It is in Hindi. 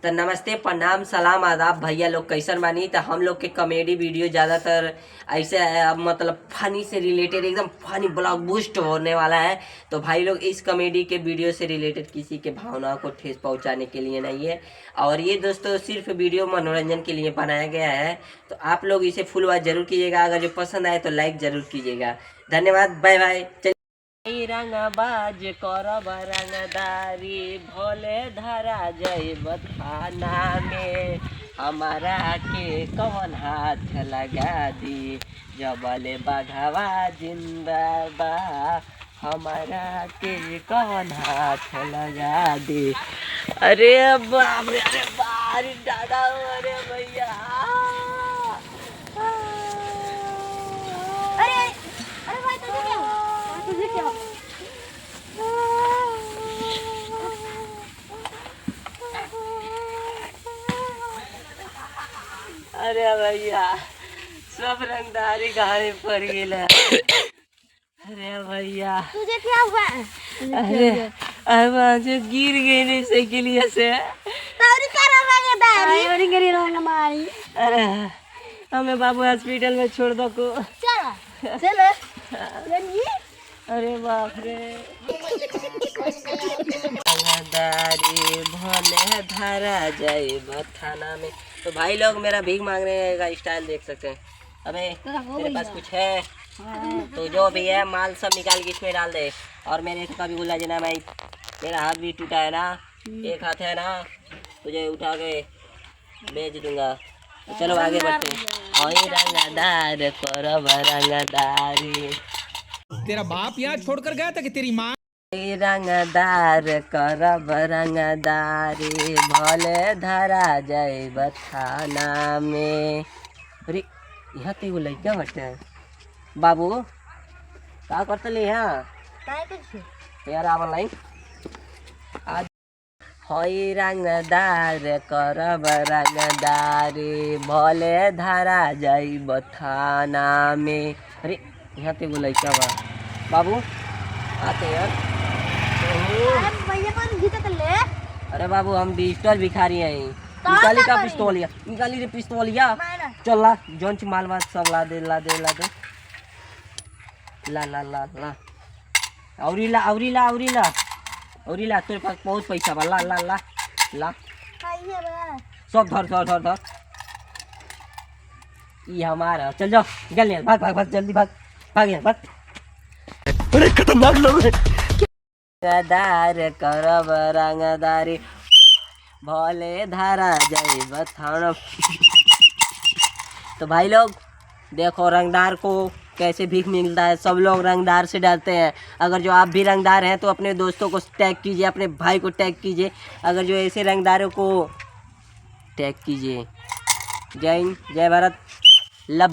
तो नमस्ते प्रणाम सलाम आदाब भैया लोग कैसन बानी। तो हम लोग के कॉमेडी वीडियो ज़्यादातर ऐसे है, अब मतलब फनी से रिलेटेड एकदम फनी ब्लॉक बूस्ट होने वाला है। तो भाई लोग इस कॉमेडी के वीडियो से रिलेटेड किसी के भावनाओं को ठेस पहुंचाने के लिए नहीं है, और ये दोस्तों सिर्फ वीडियो मनोरंजन के लिए बनाया गया है। तो आप लोग इसे फुल वॉच जरूर कीजिएगा, अगर जो पसंद आए तो लाइक जरूर कीजिएगा। धन्यवाद, बाय बाय। रंगबाज करब रंगदारी भोले धरा जइब थाना में, हमारा के कौन हाथ लगा दी जबले बघवा जिंदा बा, हमारा के कौन हाथ लगा दी। अरे बाप रे, अरे बारी दादा, अरे भैया अरे भैया सब रंगदारी गाड़ी पड़ गया। अरे भैया तुझे क्या हुआ? अरे अब जो गिर गई साइकिलिया से। अरे हमें बाबू हॉस्पिटल में छोड़ दो को। चलो अरे बाप रे, रंगदारी भले धरा जाइब थाना में। तो भाई लोग मेरा भीख मांगने का स्टाइल देख सकते हैं। अबे तेरे पास कुछ है तो जो भी है माल सब निकाल के इसमें डाल दे। और मेरे इसका भी बुला देना भाई, मेरा हाथ भी टूटा है ना, एक हाथ है ना, तुझे उठा के बेच दूंगा। तो चलो आगे बढ़ते हैं। ओए रंगदार करब रंगदारी, तेरा बाप यहाँ छोड़कर गया था कि तेरी माँ? रंगदार करब रंगदारी भले धरा जाइब थाना में। अरे यहाँ तो एगो लड़का बटे बाबू, का करते यहाँ यार आवन लाइन आज। हई रंगदार करब रंगदारी भले धरा जाइब थाना में। अरे यहाँ तो एगो लड़का बा बाबू, आते यार। अरे बाबू हम डिजिटल भिखारी हैं। निकाली का पिस्तौलिया, निकाली रे पिस्तौलिया। चल ला जोंच मालवा सब ला दे ला दे ला दे, ला ला ला ला औरी ला औरी ला औरी ला औरी ला। तेरे पास बहुत पैसा बा, ला ला ला ला सब धर धर धर धर। ये हमारा, चल जाओ निकल यार, भाग भाग भाग जल्दी भाग भाग यार भाग। अरे खतरनाक लोग हैं। रंगदार करब रंगदारी भले धरा जाइब थाना। तो भाई लोग देखो रंगदार को कैसे भीख मिलता है। सब लोग रंगदार से डरते हैं। अगर जो आप भी रंगदार हैं तो अपने दोस्तों को टैग कीजिए, अपने भाई को टैग कीजिए, अगर जो ऐसे रंगदारों को टैग कीजिए। जय हिंद, जय भारत, लव यू।